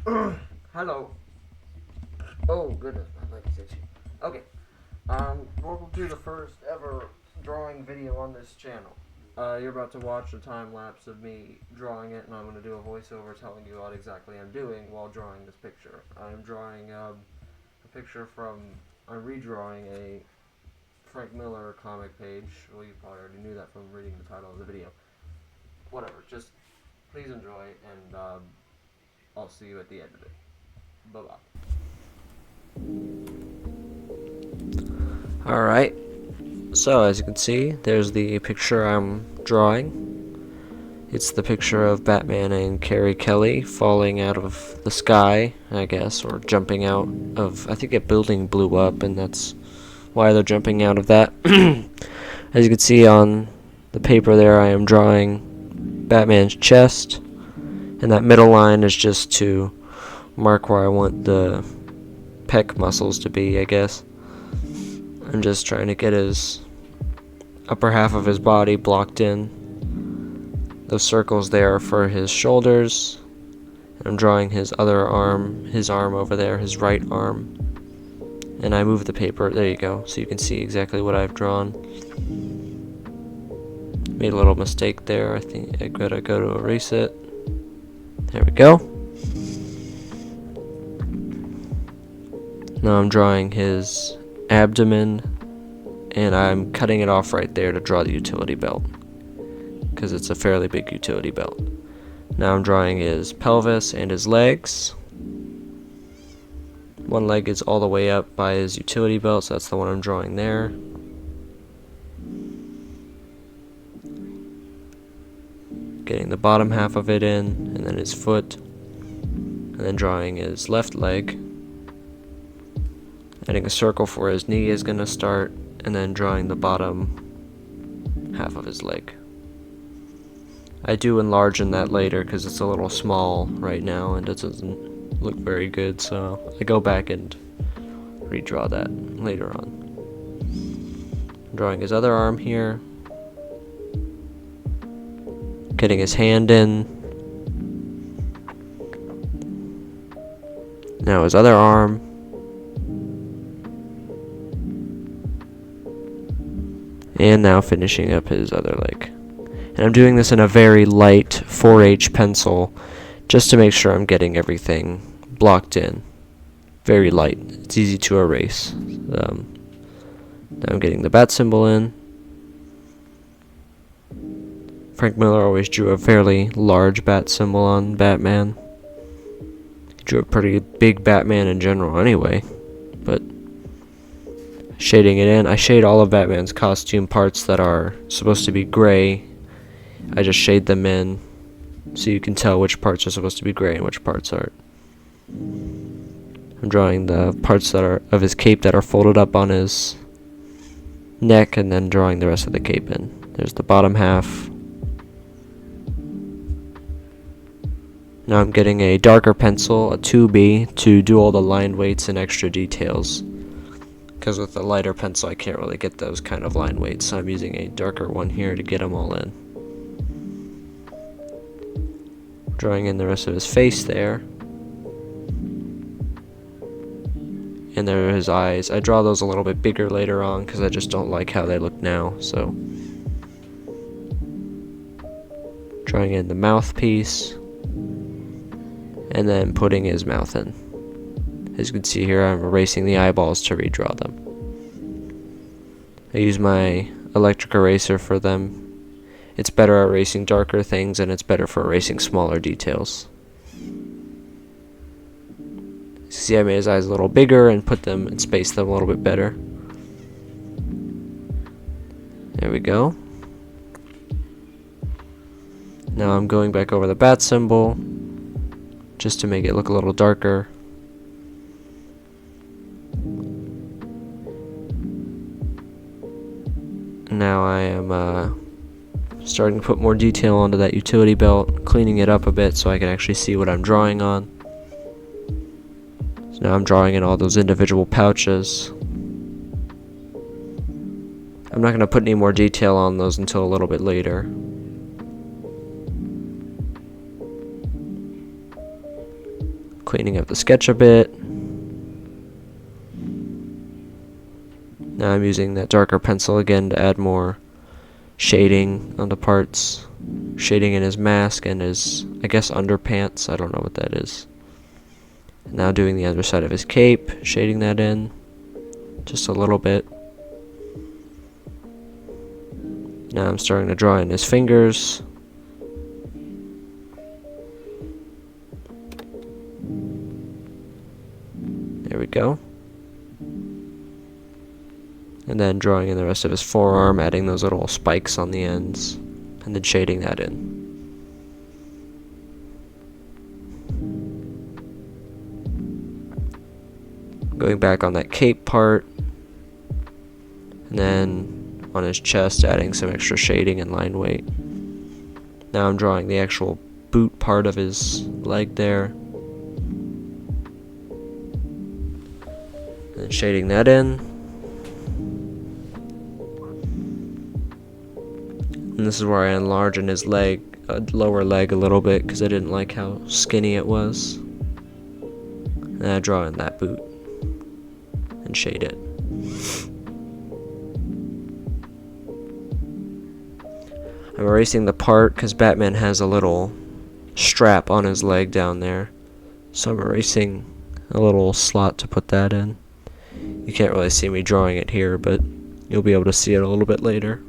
Hello. Oh goodness, my leg is itchy. Okay. Welcome to the first ever drawing video on this channel. You're about to watch a time lapse of me drawing it, and I'm going to do a voiceover telling you what exactly I'm doing while drawing this picture. I'm drawing a picture from. I'm redrawing a Frank Miller comic page. Well, you probably already knew that from reading the title of the video. Whatever. Just please enjoy, and I'll see you at the end of it. Bye bye. Alright, so as you can see, there's the picture I'm drawing. It's the picture of Batman and Carrie Kelly falling out of the sky, I guess, or jumping out of, I think a building blew up, and that's why they're jumping out of that. As you can see on the paper there, I am drawing Batman's chest, and that middle line is just to mark where I want the pec muscles to be, I guess. I'm just trying to get his upper half of his body blocked in. Those circles there are for his shoulders. I'm drawing his other arm, his arm over there, his right arm. And I move the paper, there you go, so you can see exactly what I've drawn. Made a little mistake there, I think I gotta go to erase it. There we go. Now I'm drawing his abdomen, and I'm cutting it off right there to draw the utility belt, because it's a fairly big utility belt. Now I'm drawing his pelvis and his legs. One leg is all the way up by his utility belt, so that's the one I'm drawing there. Getting the bottom half of it in, and then his foot, and then drawing his left leg. Adding a circle for his knee is going to start, and then drawing the bottom half of his leg. I do enlarge in that later because it's a little small right now and it doesn't look very good, so I go back and redraw that later on. Drawing his other arm here. Getting his hand in. Now his other arm. And now finishing up his other leg. And I'm doing this in a very light 4H pencil just to make sure I'm getting everything blocked in. Very light. It's easy to erase. Now I'm getting the bat symbol in. Frank Miller always drew a fairly large bat symbol on Batman. He drew a pretty big Batman in general anyway, but shading it in. I shade all of Batman's costume parts that are supposed to be gray. I just shade them in so you can tell which parts are supposed to be gray and which parts aren't. I'm drawing the parts that are of his cape that are folded up on his neck, and then drawing the rest of the cape in. There's the bottom half. Now I'm getting a darker pencil, a 2B, to do all the line weights and extra details. Because with the lighter pencil I can't really get those kind of line weights, so I'm using a darker one here to get them all in. Drawing in the rest of his face there. And there are his eyes. I draw those a little bit bigger later on because I just don't like how they look now, so. Drawing in the mouthpiece. And then putting his mouth in. As you can see here, I'm erasing the eyeballs to redraw them. I use my electric eraser for them. It's better at erasing darker things, and it's better for erasing smaller details. See, I made his eyes a little bigger and put them and spaced them a little bit better. There we go. Now I'm going back over the bat symbol just to make it look a little darker. Now I am starting to put more detail onto that utility belt, cleaning it up a bit so I can actually see what I'm drawing on. So now I'm drawing in all those individual pouches. I'm not going to put any more detail on those until a little bit later. Cleaning up the sketch a bit. Now I'm using that darker pencil again to add more shading on the parts. Shading in his mask and his, I guess, underpants. I don't know what that is. Now doing the other side of his cape, shading that in just a little bit. Now I'm starting to draw in his fingers. There we go. And then drawing in the rest of his forearm, adding those little spikes on the ends, and then shading that in. Going back on that cape part, and then on his chest adding some extra shading and line weight. Now I'm drawing the actual boot part of his leg there, and then shading that in. And this is where I enlarge in his leg, lower leg a little bit, because I didn't like how skinny it was. And I draw in that boot and shade it. I'm erasing the part because Batman has a little strap on his leg down there. So I'm erasing a little slot to put that in. You can't really see me drawing it here, but you'll be able to see it a little bit later.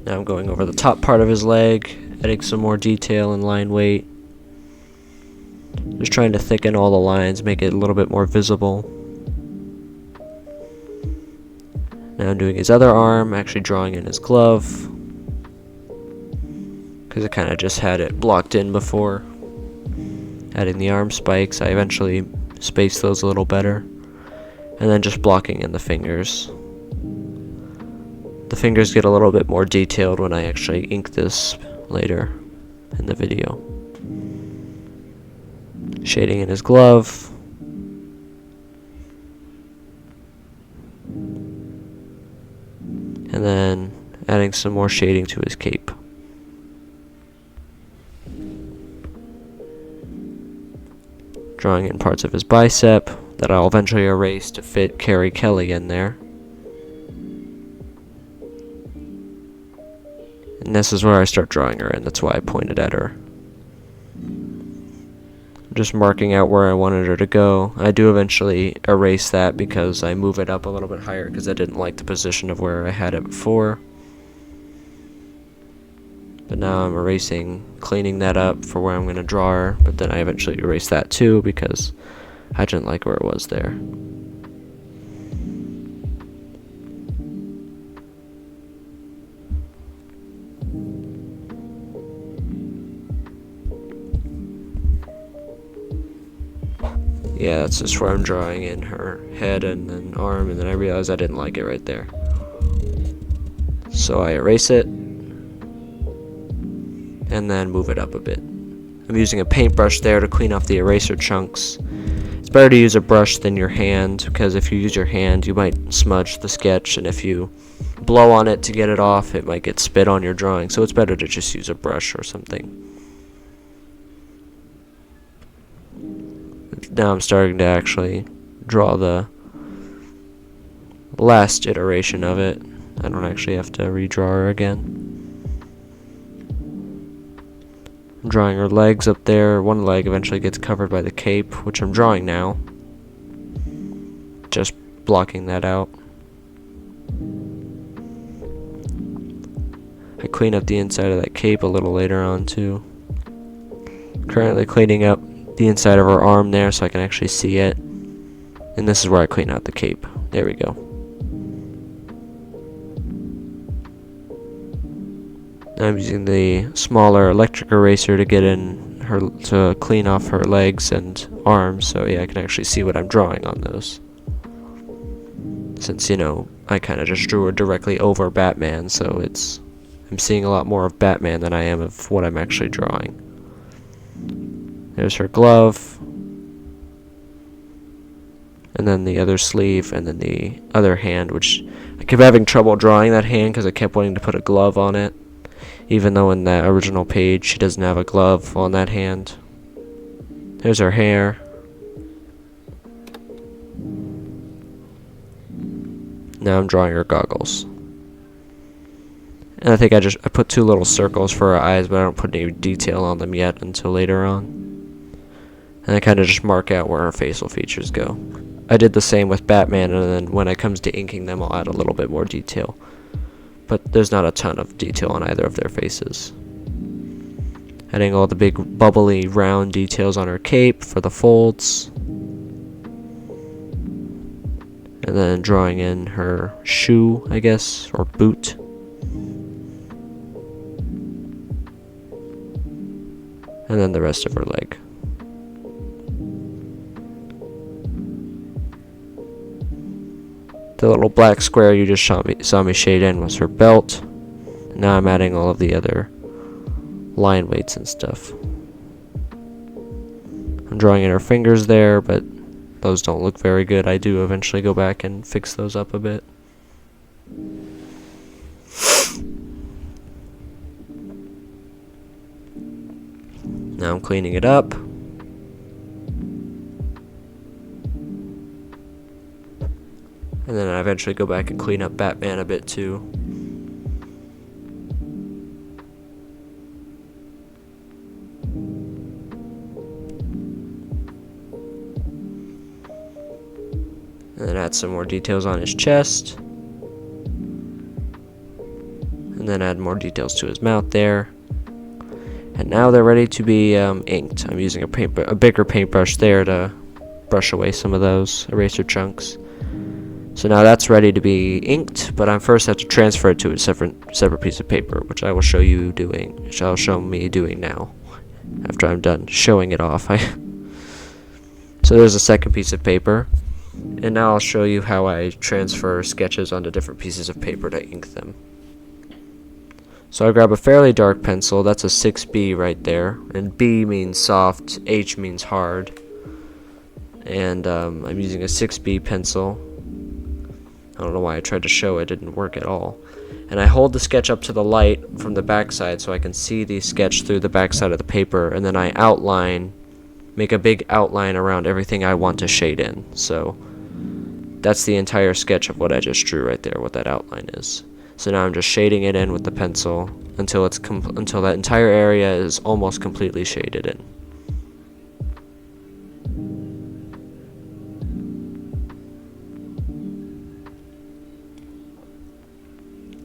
Now I'm going over the top part of his leg, adding some more detail and line weight. Just trying to thicken all the lines, make it a little bit more visible. Now I'm doing his other arm, actually drawing in his glove, because I kind of just had it blocked in before. Adding the arm spikes, I eventually spaced those a little better. And then just blocking in the fingers. The fingers get a little bit more detailed when I actually ink this later in the video. Shading in his glove. And then adding some more shading to his cape. Drawing in parts of his bicep that I'll eventually erase to fit Carrie Kelly in there. And this is where I start drawing her in, that's why I pointed at her. Just marking out where I wanted her to go. I do eventually erase that because I move it up a little bit higher because I didn't like the position of where I had it before. But now I'm erasing, cleaning that up for where I'm going to draw her, but then I eventually erase that too because I didn't like where it was there. Yeah, that's just where I'm drawing in her head and then arm, and then I realized I didn't like it right there. So I erase it, and then move it up a bit. I'm using a paintbrush there to clean off the eraser chunks. It's better to use a brush than your hand, because if you use your hand, you might smudge the sketch, and if you blow on it to get it off, it might get spit on your drawing, so it's better to just use a brush or something. Now I'm starting to actually draw the last iteration of it. I don't actually have to redraw her again. I'm drawing her legs up there. One leg eventually gets covered by the cape, which I'm drawing now. Just blocking that out. I clean up the inside of that cape a little later on too. Currently cleaning up the inside of her arm there so I can actually see it. And this is where I clean out the cape. There we go. Now I'm using the smaller electric eraser to get in her, to clean off her legs and arms, so yeah, I can actually see what I'm drawing on those. Since, you know, I kind of just drew her directly over Batman, so I'm seeing a lot more of Batman than I am of what I'm actually drawing. There's her glove. And and then the other sleeve, and then the other hand, which I kept having trouble drawing that hand because I kept wanting to put a glove on it, even though in that original page she doesn't have a glove on that hand. There's her hair. Now I'm drawing her goggles. And I think I put 2 little circles for her eyes, but I don't put any detail on them yet until later on. And I kind of just mark out where her facial features go. I did the same with Batman, and then when it comes to inking them, I'll add a little bit more detail. But there's not a ton of detail on either of their faces. Adding all the big bubbly round details on her cape for the folds. And then drawing in her shoe, I guess, or boot. And then the rest of her leg. The little black square you just saw me shade in was her belt. Now I'm adding all of the other line weights and stuff. I'm drawing in her fingers there, but those don't look very good. I do eventually go back and fix those up a bit. Now I'm cleaning it up. And then I eventually go back and clean up Batman a bit too. And then add some more details on his chest. And then add more details to his mouth there. And now they're ready to be inked. I'm using a bigger paintbrush there to brush away some of those eraser chunks. So now that's ready to be inked, but I first have to transfer it to a separate piece of paper, which I will show you doing, which I'll show me doing now, after I'm done showing it off. So there's a second piece of paper, and now I'll show you how I transfer sketches onto different pieces of paper to ink them. So I grab a fairly dark pencil, that's a 6B right there, and B means soft, H means hard, and I'm using a 6B pencil. I don't know why I tried to show it didn't work at all. And I hold the sketch up to the light from the backside so I can see the sketch through the backside of the paper, and then I make a big outline around everything I want to shade in. So that's the entire sketch of what I just drew right there, what that outline is. So now I'm just shading it in with the pencil until that entire area is almost completely shaded in.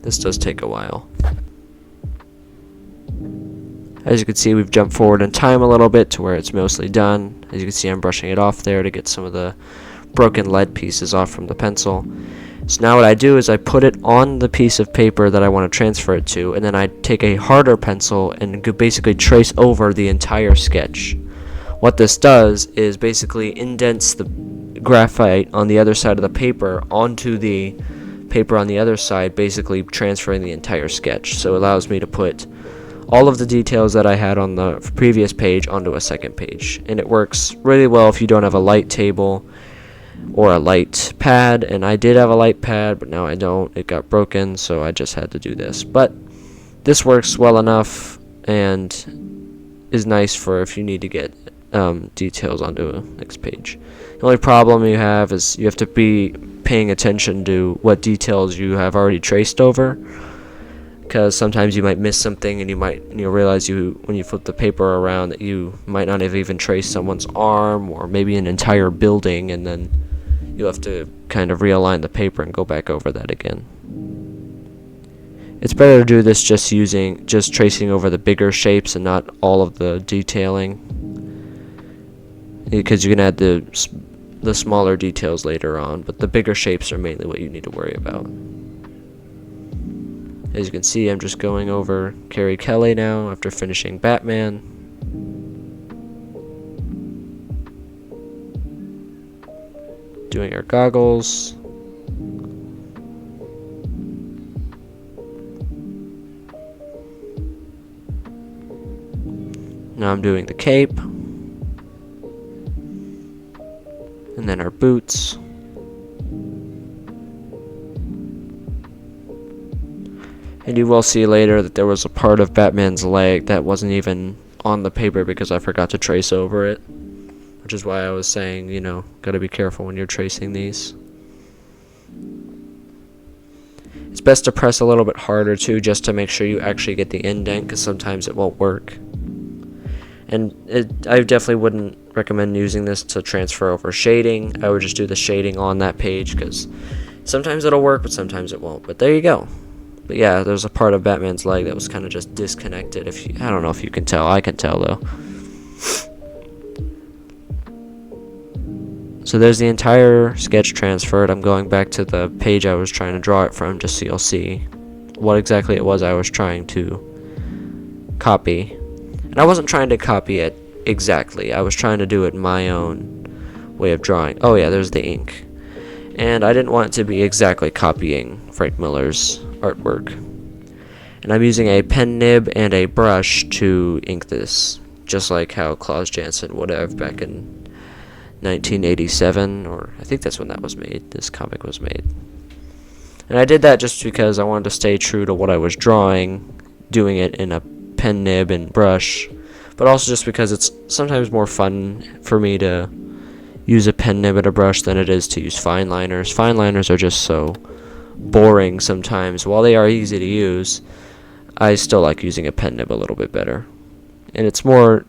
This does take a while. As you can see, we've jumped forward in time a little bit to where it's mostly done. As you can see, I'm brushing it off there to get some of the broken lead pieces off from the pencil. So now what I do is I put it on the piece of paper that I want to transfer it to, and then I take a harder pencil and basically trace over the entire sketch. What this does is basically indents the graphite on the other side of the paper onto the paper on the other side, basically transferring the entire sketch. So it allows me to put all of the details that I had on the previous page onto a second page. And it works really well if you don't have a light table or a light pad, and I did have a light pad, but now I don't. It got broken, so I just had to do this. But this works well enough and is nice for if you need to get details onto a next page. The only problem you have is you have to be paying attention to what details you have already traced over, because sometimes you might miss something, and you realize when you flip the paper around that you might not have even traced someone's arm or maybe an entire building, and then you'll have to kind of realign the paper and go back over that again. It's better to do this just tracing over the bigger shapes and not all of the detailing, because you can add the smaller details later on, but the bigger shapes are mainly what you need to worry about. As you can see, I'm just going over Carrie Kelly now after finishing Batman. Doing her goggles. Now I'm doing the cape. And then our boots. And you will see later that there was a part of Batman's leg that wasn't even on the paper because I forgot to trace over it. Which is why I was saying, gotta be careful when you're tracing these. It's best to press a little bit harder too, just to make sure you actually get the indent, because sometimes it won't work. And I definitely wouldn't recommend using this to transfer over shading. I would just do the shading on that page, because sometimes it'll work, but sometimes it won't. But there you go. But yeah, there's a part of Batman's leg that was kind of just disconnected. I don't know if you can tell. I can tell though. So there's the entire sketch transferred. I'm going back to the page I was trying to draw it from, just so you'll see what exactly it was I was trying to copy. And I wasn't trying to copy it exactly. I was trying to do it my own way of drawing. Oh yeah, there's the ink. And I didn't want it to be exactly copying Frank Miller's artwork. And I'm using a pen nib and a brush to ink this, just like how Klaus Janson would have back in 1987, or I think that's when that was made. This comic was made. And I did that just because I wanted to stay true to what I was drawing, doing it in a pen nib and brush, but also just because it's sometimes more fun for me to use a pen nib and a brush than it is to use fine liners. Fine liners are just so boring sometimes. While they are easy to use, I still like using a pen nib a little bit better. And it's more,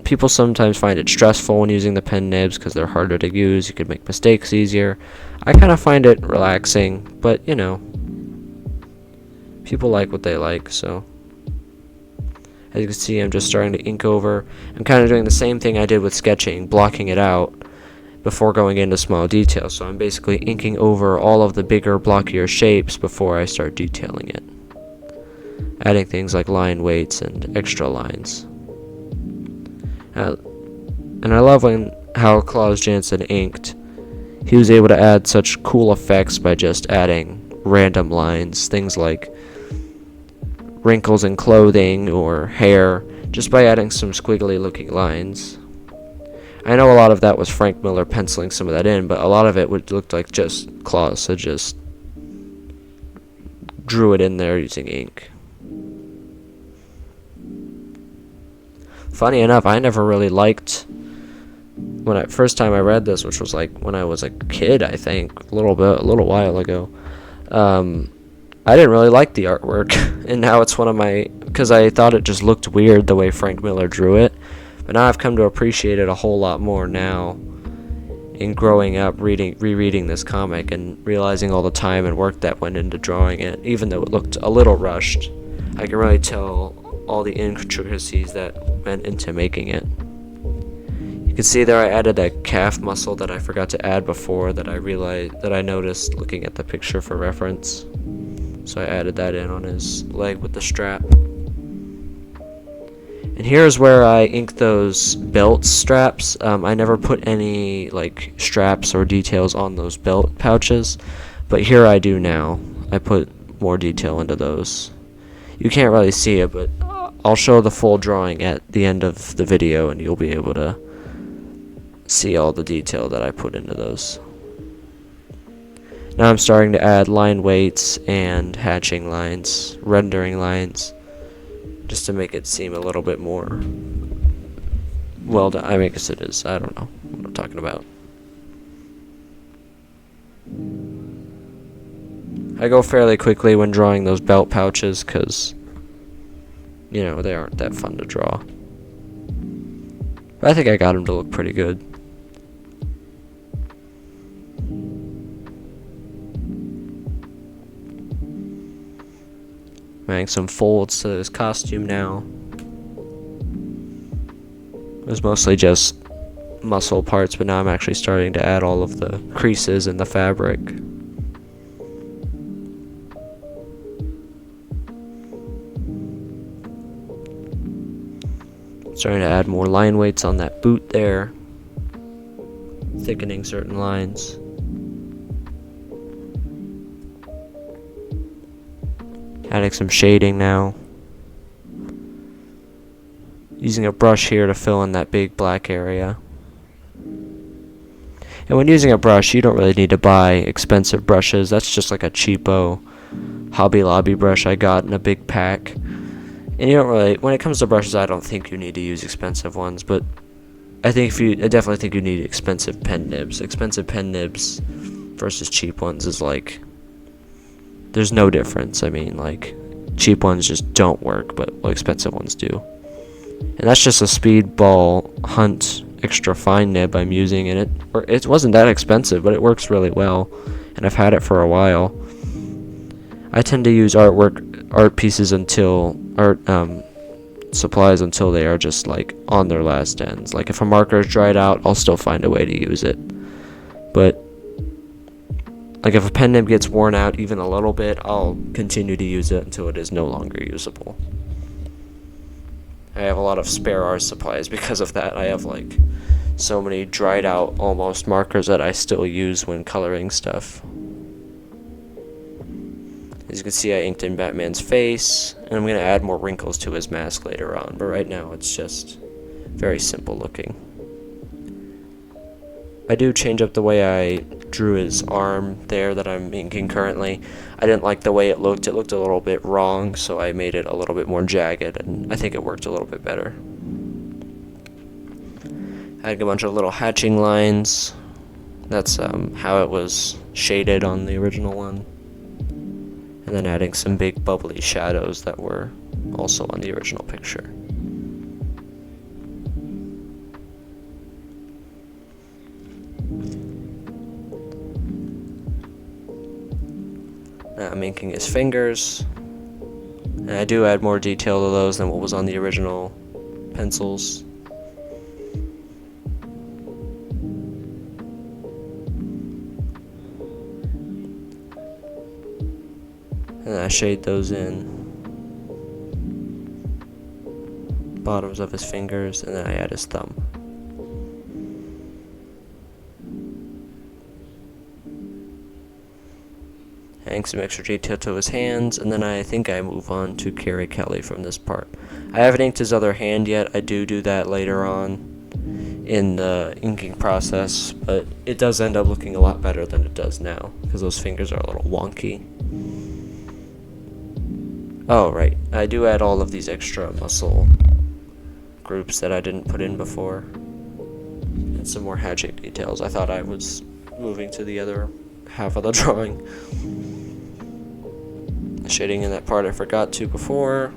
people sometimes find it stressful when using the pen nibs because they're harder to use. You could make mistakes easier. I kind of find it relaxing, but people like what they like. So as you can see, I'm just starting to ink over. I'm kind of doing the same thing I did with sketching, blocking it out before going into small details. So I'm basically inking over all of the bigger, blockier shapes before I start detailing it, adding things like line weights and extra lines. And I love how Klaus Janson inked. He was able to add such cool effects by just adding random lines, things like wrinkles in clothing or hair, just by adding some squiggly looking lines. I know a lot of that was Frank Miller penciling some of that in, but a lot of it looked like just Klaus had just drew it in there using ink. Funny enough, I never really liked, first time I read this, which was like when I was a kid, I think, a little while ago. I didn't really like the artwork, and now it's because I thought it just looked weird the way Frank Miller drew it. But now I've come to appreciate it a whole lot more now in growing up, rereading this comic and realizing all the time and work that went into drawing it. Even though it looked a little rushed, I can really tell all the intricacies that went into making it. You can see there I added that calf muscle that I forgot to add before, that I noticed looking at the picture for reference. So I added that in on his leg with the strap. And here's where I ink those belt straps. I never put any straps or details on those belt pouches, but here I do now. I put more detail into those. You can't really see it, but I'll show the full drawing at the end of the video, and you'll be able to see all the detail that I put into those. Now I'm starting to add line weights and hatching lines, rendering lines, just to make it seem a little bit more well done. I guess it is. I don't know what I'm talking about. I go fairly quickly when drawing those belt pouches because, they aren't that fun to draw. But I think I got them to look pretty good. Adding some folds to this costume now. It was mostly just muscle parts, but now I'm actually starting to add all of the creases in the fabric. Starting to add more line weights on that boot there, thickening certain lines. Adding some shading now. Using a brush here to fill in that big black area. And when using a brush, you don't really need to buy expensive brushes. That's just like a cheapo Hobby Lobby brush I got in a big pack. And you don't really, when it comes to brushes, I don't think you need to use expensive ones, but I definitely think you need expensive pen nibs. Expensive pen nibs versus cheap ones is like, there's no difference. I mean, like, cheap ones just don't work, but expensive ones do. And that's just a Speedball Hunt extra fine nib I'm using, and it wasn't that expensive, but it works really well, and I've had it for a while. I tend to use art pieces supplies until they are just like on their last ends. Like if a marker is dried out, I'll still find a way to use it. But like if a pen nib gets worn out even a little bit, I'll continue to use it until it is no longer usable. I have a lot of spare art supplies because of that. I have like so many dried out almost markers that I still use when coloring stuff. As you can see, I inked in Batman's face, and I'm going to add more wrinkles to his mask later on, but right now it's just very simple looking. I do change up the way I drew his arm there that I'm inking currently. I didn't like the way it looked. It looked a little bit wrong, so I made it a little bit more jagged, and I think it worked a little bit better. I had a bunch of little hatching lines. That's how it was shaded on the original one. And then adding some big bubbly shadows that were also on the original picture. Now I'm inking his fingers, and I do add more detail to those than what was on the original pencils. And I shade those in. Bottoms of his fingers, and then I add his thumb. Adding some extra detail to his hands, and then I think I move on to Carrie Kelly from this part. I haven't inked his other hand yet. I do that later on in the inking process, but it does end up looking a lot better than it does now, because those fingers are a little wonky. Oh, right. I do add all of these extra muscle groups that I didn't put in before. And some more hatching details. I thought I was moving to the other half of the drawing. Shading in that part I forgot to before.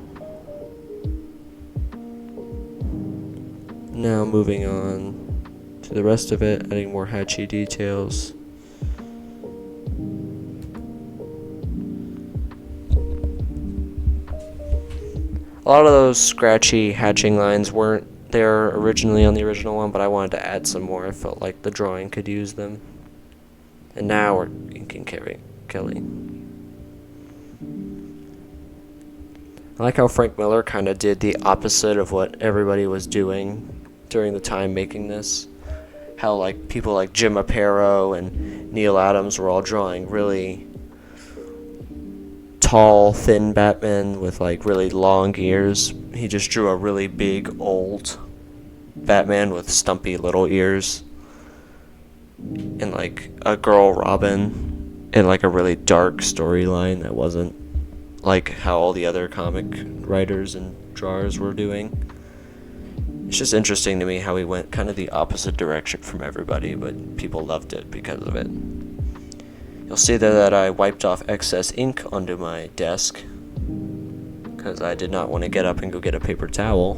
Now moving on to the rest of it, adding more hatchy details. A lot of those scratchy hatching lines weren't there originally on the original one, but I wanted to add some more. I felt like the drawing could use them. And now we're inking Kelly. I like how Frank Miller kind of did the opposite of what everybody was doing during the time making this. How like people like Jim Aparo and Neil Adams were all drawing really tall, thin Batman with like really long ears. He just drew a really big, old Batman with stumpy little ears. And like a girl Robin in like a really dark storyline that wasn't like how all the other comic writers and drawers were doing. It's just interesting to me how he went kind of the opposite direction from everybody, but people loved it because of it. You'll see there that I wiped off excess ink onto my desk because I did not want to get up and go get a paper towel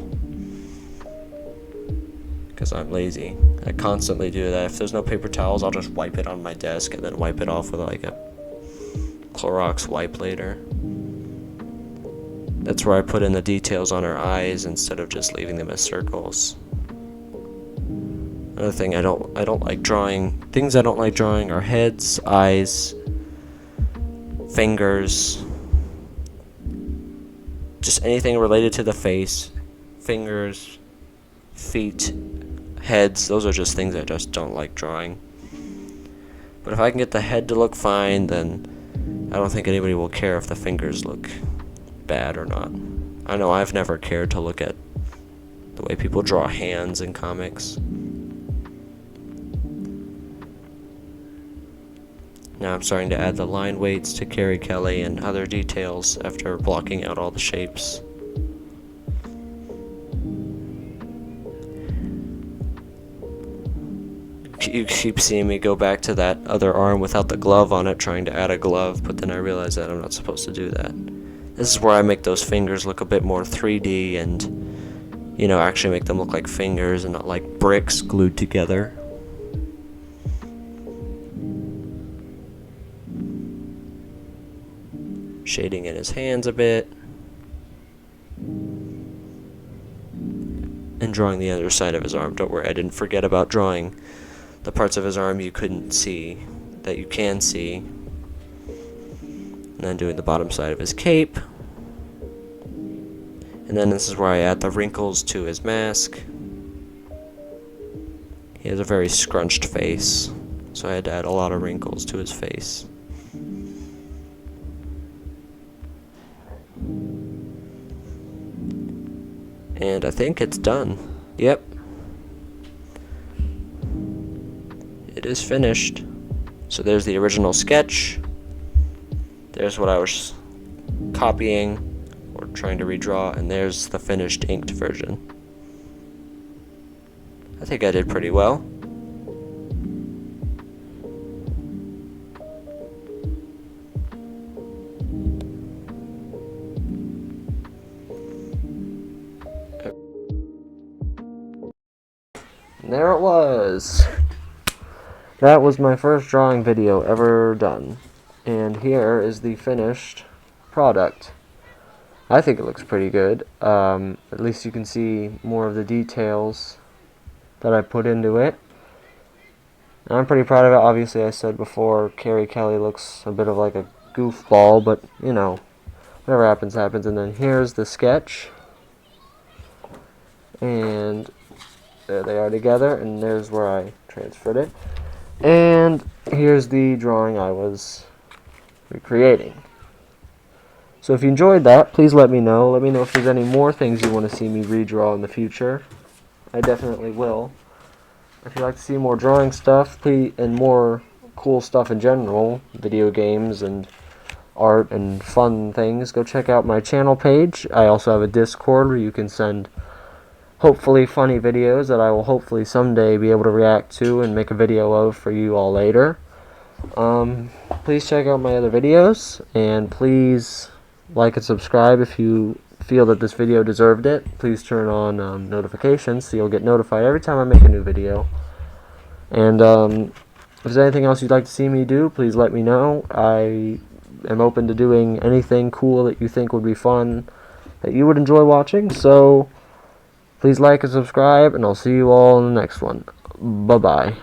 because I'm lazy. I constantly do that. If there's no paper towels, I'll just wipe it on my desk and then wipe it off with like a Clorox wipe later. That's where I put in the details on her eyes instead of just leaving them as circles. Another thing I don't like drawing. Things I don't like drawing are heads, eyes, fingers, just anything related to the face, fingers, feet, heads. Those are just things I just don't like drawing. But if I can get the head to look fine, then I don't think anybody will care if the fingers look bad or not. I know I've never cared to look at the way people draw hands in comics. Now I'm starting to add the line weights to Carrie Kelly and other details after blocking out all the shapes. You keep seeing me go back to that other arm without the glove on it, trying to add a glove, but then I realize that I'm not supposed to do that. This is where I make those fingers look a bit more 3D and, you know, actually make them look like fingers and not like bricks glued together. Shading in his hands a bit. And drawing the other side of his arm. Don't worry, I didn't forget about drawing the parts of his arm you couldn't see, that you can see. And then doing the bottom side of his cape. And then this is where I add the wrinkles to his mask. He has a very scrunched face, so I had to add a lot of wrinkles to his face. And I think it's done. Yep. It is finished. So there's the original sketch. There's what I was copying or trying to redraw, and there's the finished inked version. I think I did pretty well. And there it was. That was my first drawing video ever done. And here is the finished product. I think it looks pretty good. At least you can see more of the details that I put into it. And I'm pretty proud of it. Obviously, I said before, Carrie Kelly looks a bit of like a goofball, but you know, whatever happens, happens. And then here's the sketch. And there they are together, and there's where I transferred it. And here's the drawing I was recreating. So if you enjoyed that, please let me know. Let me know if there's any more things you want to see me redraw in the future. I definitely will. If you'd like to see more drawing stuff, please, and more cool stuff in general, video games and art and fun things, go check out my channel page. I also have a Discord where you can send hopefully funny videos that I will hopefully someday be able to react to and make a video of for you all later. Please check out my other videos, and please like and subscribe if you feel that this video deserved it. Please turn on notifications so you'll get notified every time I make a new video. And if there's anything else you'd like to see me do, please let me know. I am open to doing anything cool that you think would be fun, that you would enjoy watching. So please like and subscribe, and I'll see you all in the next one. Bye-bye.